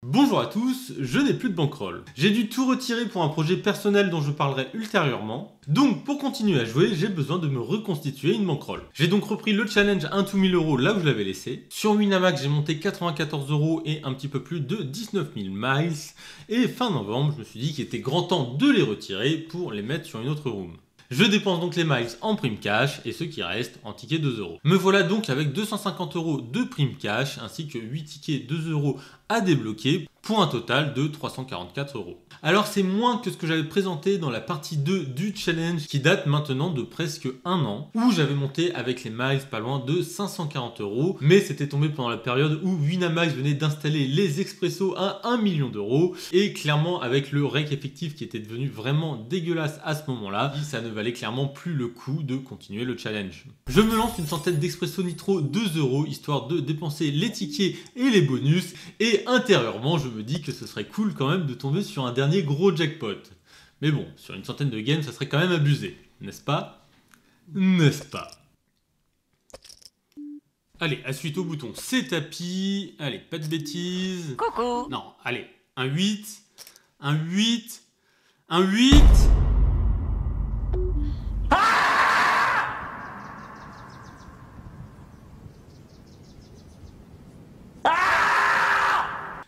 Bonjour à tous, je n'ai plus de bankroll. J'ai dû tout retirer pour un projet personnel dont je parlerai ultérieurement. Donc pour continuer à jouer, j'ai besoin de me reconstituer une bankroll. J'ai donc repris le challenge 1 to 1000 € là où je l'avais laissé. Sur Winamax, j'ai monté 94 € et un petit peu plus de 19 000 miles. Et fin novembre, je me suis dit qu'il était grand temps de les retirer pour les mettre sur une autre room. Je dépense donc les miles en prime cash et ceux qui restent en tickets 2 €. Me voilà donc avec 250 € de prime cash ainsi que 8 tickets 2 € à débloquer pour un total de 344 €. Alors c'est moins que ce que j'avais présenté dans la partie 2 du challenge qui date maintenant de presque un an où j'avais monté avec les miles pas loin de 540 €, mais c'était tombé pendant la période où Winamax venait d'installer les expressos à 1 million d'euros et clairement avec le rec effectif qui était devenu vraiment dégueulasse à ce moment-là, ça ne valait clairement plus le coup de continuer le challenge. Je me lance une centaine d'expresso nitro 2 € histoire de dépenser les tickets et les bonus et intérieurement je me dis que ce serait cool quand même de tomber sur un dernier gros jackpot. Mais bon, sur une centaine de games ça serait quand même abusé, n'est-ce pas? N'est-ce pas? Allez, à suite au bouton c'est tapis, allez, pas de bêtises. Coucou. Non, allez, un 8, un 8, un 8.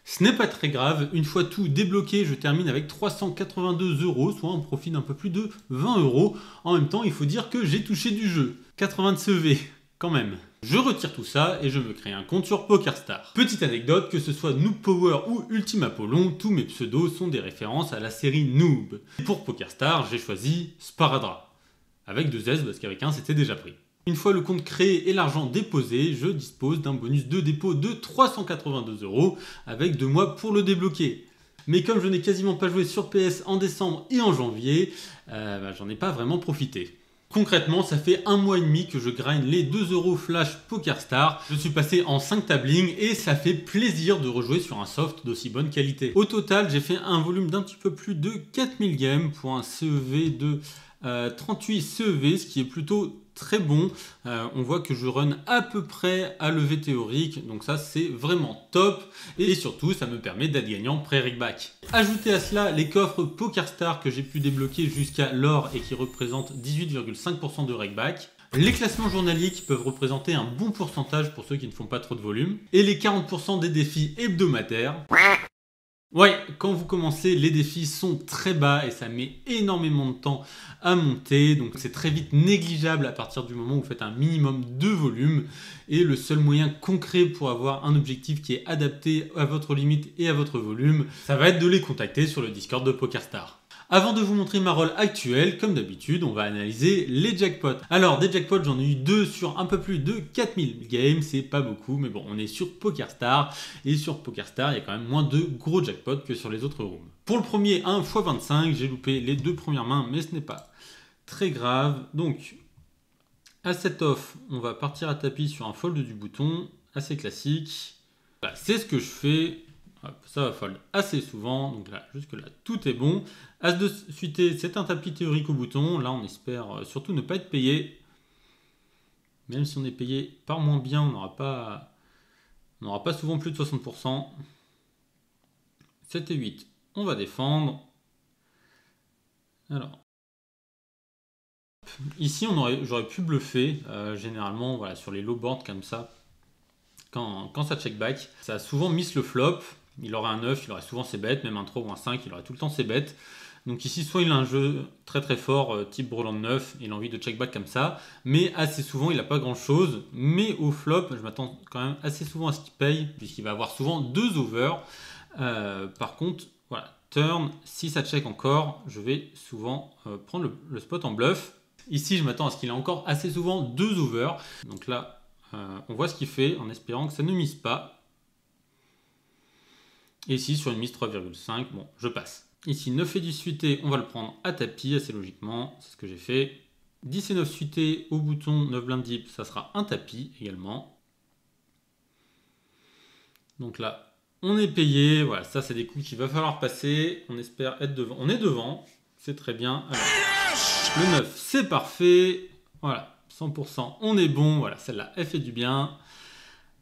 Ce n'est pas très grave, une fois tout débloqué, je termine avec 382 €, soit un profit d'un peu plus de 20 €. En même temps, il faut dire que j'ai touché du jeu. 80 de CV, quand même. Je retire tout ça et je me crée un compte sur PokerStars. Petite anecdote, que ce soit Noob Power ou Ultima Apollon, tous mes pseudos sont des références à la série Noob. Et pour PokerStars, j'ai choisi Sparadra. Avec 2 S parce qu'avec un c'était déjà pris. Une fois le compte créé et l'argent déposé, je dispose d'un bonus de dépôt de 382 € avec 2 mois pour le débloquer. Mais comme je n'ai quasiment pas joué sur PS en décembre et en janvier, j'en ai pas vraiment profité. Concrètement, ça fait 1 mois et demi que je grind les 2 € flash PokerStars. Je suis passé en 5 tablings et ça fait plaisir de rejouer sur un soft d'aussi bonne qualité. Au total, j'ai fait un volume d'un petit peu plus de 4000 games pour un CEV de 38 CEV, ce qui est plutôt très bon. On voit que je run à peu près à lever théorique, donc ça c'est vraiment top et surtout ça me permet d'être gagnant pré-rickback. Ajoutez à cela les coffres PokerStars que j'ai pu débloquer jusqu'à l'or et qui représentent 18,5% de rickback. Les classements journaliers qui peuvent représenter un bon pourcentage pour ceux qui ne font pas trop de volume. Et les 40% des défis hebdomadaires. Ouais, quand vous commencez, les défis sont très bas et ça met énormément de temps à monter. Donc c'est très vite négligeable à partir du moment où vous faites un minimum de volume. Et le seul moyen concret pour avoir un objectif qui est adapté à votre limite et à votre volume, ça va être de les contacter sur le Discord de PokerStars. Avant de vous montrer ma roll actuelle, comme d'habitude, on va analyser les jackpots. Alors, des jackpots, j'en ai eu 2 sur un peu plus de 4000 games, c'est pas beaucoup, mais bon, on est sur PokerStars, et sur PokerStars, il y a quand même moins de gros jackpots que sur les autres rooms. Pour le premier 1 x 25, j'ai loupé les 2 premières mains, mais ce n'est pas très grave. Donc, à cette off, on va partir à tapis sur un fold du bouton, assez classique. Voilà, c'est ce que je fais. Ça va fold assez souvent, donc là, jusque là, tout est bon. As de suité, c'est un tapis théorique au bouton. Là, on espère surtout ne pas être payé. Même si on est payé par moins bien, on n'aura pas souvent plus de 60%. 7 et 8, on va défendre. Alors, ici, j'aurais pu bluffer. Généralement, voilà, sur les low boards comme ça, quand ça check back, ça a souvent miss le flop. Il aurait un 9, il aurait souvent ses bêtes, même un 3 ou un 5, il aurait tout le temps ses bêtes. Donc ici, soit il a un jeu très très fort, type Breland 9, il a envie de check back comme ça, mais assez souvent il n'a pas grand chose. Mais au flop, je m'attends quand même assez souvent à ce qu'il paye, puisqu'il va avoir souvent 2 overs. Par contre, voilà, turn, si ça check encore, je vais souvent prendre le spot en bluff. Ici, je m'attends à ce qu'il ait encore assez souvent 2 overs. Donc là, on voit ce qu'il fait en espérant que ça ne mise pas. Et ici, sur une mise 3,5, bon, je passe. Ici, 9 et 10 suité, on va le prendre à tapis, assez logiquement, c'est ce que j'ai fait. 10 et 9 suité au bouton, 9 blind deep, ça sera un tapis également. Donc là, on est payé, voilà, ça c'est des coups qu'il va falloir passer. On espère être devant, on est devant, c'est très bien. Alors, le 9, c'est parfait, voilà, 100%, on est bon, voilà, celle-là, elle fait du bien.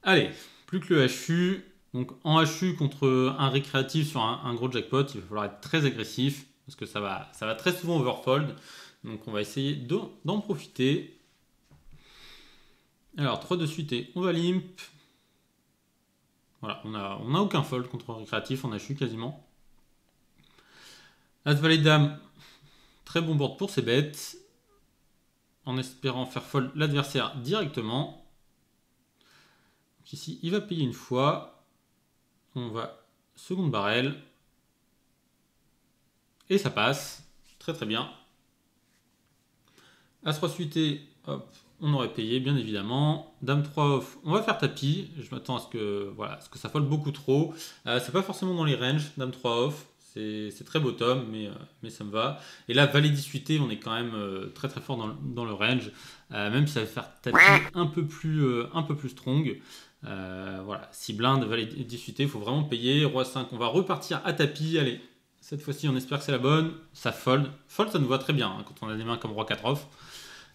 Allez, plus que le HU. Donc en HU contre un récréatif sur un gros jackpot, il va falloir être très agressif parce que ça va très souvent overfold. Donc on va essayer d'en profiter. Alors 3 de suite et on va limp. Voilà, on a aucun fold contre un récréatif en HU quasiment. As valet dame, très bon board pour ses bêtes. En espérant faire fold l'adversaire directement. Donc ici, il va payer une fois. On va seconde barrel. Et ça passe. Très très bien. As-3 suité, hop, on aurait payé bien évidemment. Dame 3 off, on va faire tapis. Je m'attends à ce que ça fold beaucoup trop. C'est pas forcément dans les ranges, Dame 3 off. C'est très bottom, mais ça me va. Et là, valet 18, on est quand même très très fort dans le range. Même si ça va faire tapis un peu plus strong. Voilà, 6 blindes, valet 18, il faut vraiment payer. Roi 5, on va repartir à tapis. Allez, cette fois-ci, on espère que c'est la bonne. Ça fold. Fold, ça nous va très bien hein, quand on a des mains comme Roi 4 off.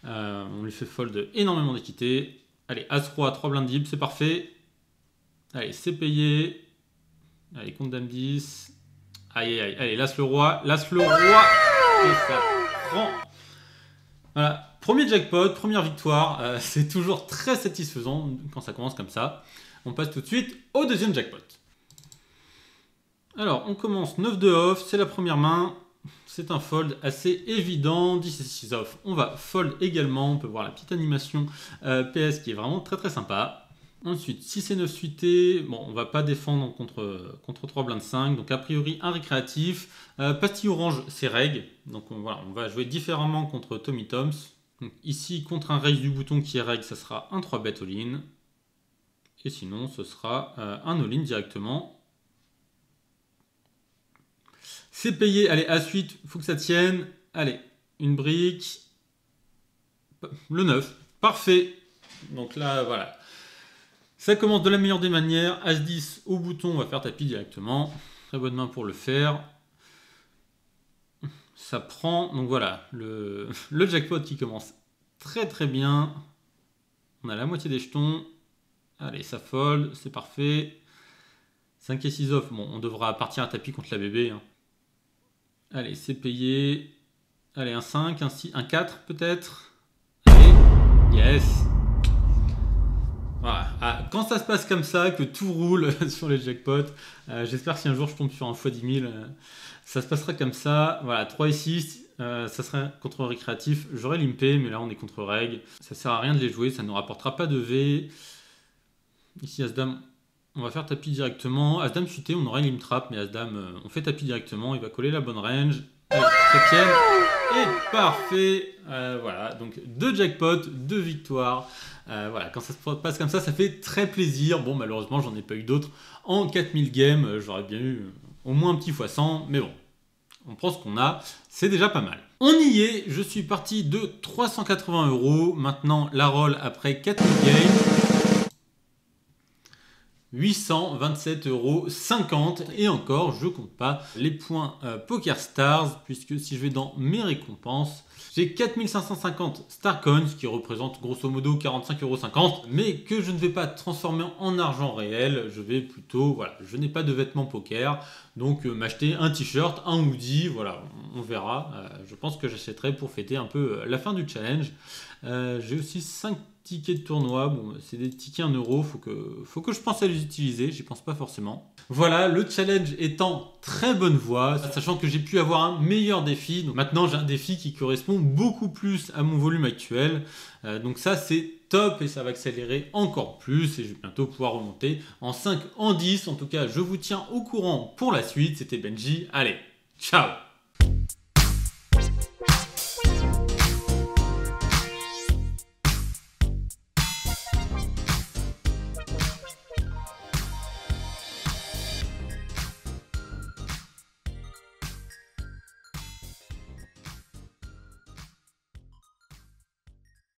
On lui fait fold énormément d'équité. Allez, As-Roi, 3 blindes deep, c'est parfait. Allez, c'est payé. Allez, compte Dame 10. Aïe, aïe, aïe. Allez, l'As le Roi. L'As le Roi. Et ça prend. Voilà. Premier jackpot, première victoire. C'est toujours très satisfaisant quand ça commence comme ça. On passe tout de suite au deuxième jackpot. Alors, on commence 9 de off. C'est la première main. C'est un fold assez évident. 10 et 6 off. On va fold également. On peut voir la petite animation PS qui est vraiment très très sympa. Ensuite, 6 et 9 suités, bon, on va pas défendre contre 3 blindes 5, donc a priori un récréatif. Pastille orange, c'est reg, donc voilà, on va jouer différemment contre Tommy Toms. Donc, ici, contre un raise du bouton qui est reg, ça sera un 3 bet all-in. Et sinon, ce sera un all-in directement. C'est payé, allez, A8, il faut que ça tienne. Allez, une brique. Le 9, parfait. Donc là, voilà. Ça commence de la meilleure des manières. As-10 au bouton, on va faire tapis directement. Très bonne main pour le faire. Ça prend, donc voilà, le jackpot qui commence très très bien. On a la moitié des jetons. Allez, ça fold, c'est parfait. 5 et 6 off, bon, on devra partir à tapis contre la bébé. Hein. Allez, c'est payé. Allez, un 5, un 6, un 4 peut-être. Allez, yes. Voilà. Ah, quand ça se passe comme ça, que tout roule sur les jackpots, j'espère que si un jour je tombe sur un x10 000, ça se passera comme ça. Voilà, 3 et 6, ça serait contre récréatif. J'aurais limpé, mais là on est contre reg. Ça sert à rien de les jouer, ça ne nous rapportera pas de V. Ici, As-Dame, on va faire tapis directement. As-Dame suité, on aurait limp trap, mais As-Dame, on fait tapis directement. Il va coller la bonne range. Allez, septième. Et parfait. Voilà, donc 2 jackpots, 2 victoires. Voilà, quand ça se passe comme ça fait très plaisir. Bon, malheureusement, j'en ai pas eu d'autres en 4000 games. J'aurais bien eu au moins un petit x100, mais bon, on prend ce qu'on a, c'est déjà pas mal. On y est, je suis parti de 380 €. Maintenant, la roll après 4000 games. 827,50 € et encore je compte pas les points Poker Stars puisque si je vais dans mes récompenses j'ai 4550 Starcoins qui représente grosso modo 45,50 € mais que je ne vais pas transformer en argent réel, je vais plutôt, voilà, je n'ai pas de vêtements poker donc m'acheter un t-shirt, un hoodie, voilà, on verra, je pense que j'achèterai pour fêter un peu la fin du challenge. J'ai aussi 5 tickets de tournoi, bon, c'est des tickets 1 €, faut que je pense à les utiliser, j'y pense pas forcément. Voilà, le challenge est en très bonne voie, sachant que j'ai pu avoir un meilleur défi. Donc maintenant j'ai un défi qui correspond beaucoup plus à mon volume actuel. Donc ça c'est top et ça va accélérer encore plus et je vais bientôt pouvoir remonter en 5, en 10. En tout cas, je vous tiens au courant pour la suite. C'était Benji, allez, ciao!